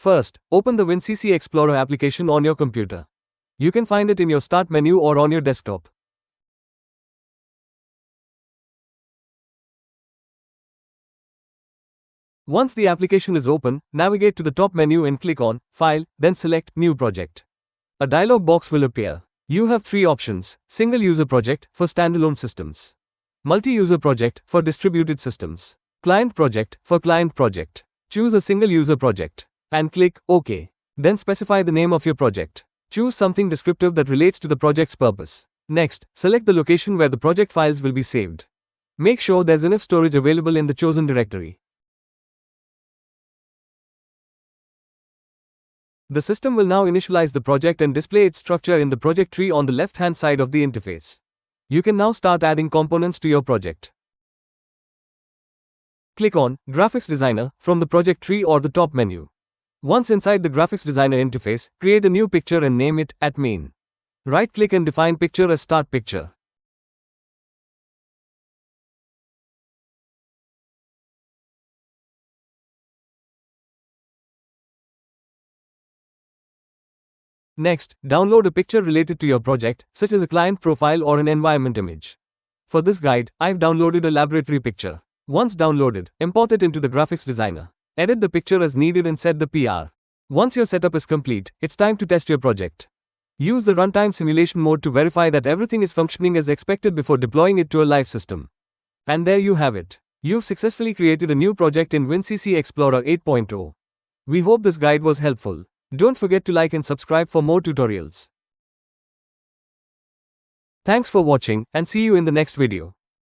First, open the WinCC Explorer application on your computer. You can find it in your Start menu or on your desktop. Once the application is open, navigate to the top menu and click on File, then select New Project. A dialog box will appear. You have three options: Single User Project for standalone systems, Multi-User Project for distributed systems, Client Project for client project. Choose a single user project and click OK. Then specify the name of your project. Choose something descriptive that relates to the project's purpose. Next, select the location where the project files will be saved. Make sure there's enough storage available in the chosen directory. The system will now initialize the project and display its structure in the project tree on the left-hand side of the interface. You can now start adding components to your project. Click on Graphics Designer from the project tree or the top menu. Once inside the Graphics Designer interface, create a new picture and name it @main. Right-click and define picture as Start Picture. Next, download a picture related to your project, such as a client profile or an environment image. For this guide, I've downloaded a laboratory picture. Once downloaded, import it into the Graphics Designer. Edit the picture as needed and set the PR. Once your setup is complete, it's time to test your project. Use the runtime simulation mode to verify that everything is functioning as expected before deploying it to a live system. And there you have it. You've successfully created a new project in WinCC Explorer 8.0. We hope this guide was helpful. Don't forget to like and subscribe for more tutorials. Thanks for watching, and see you in the next video.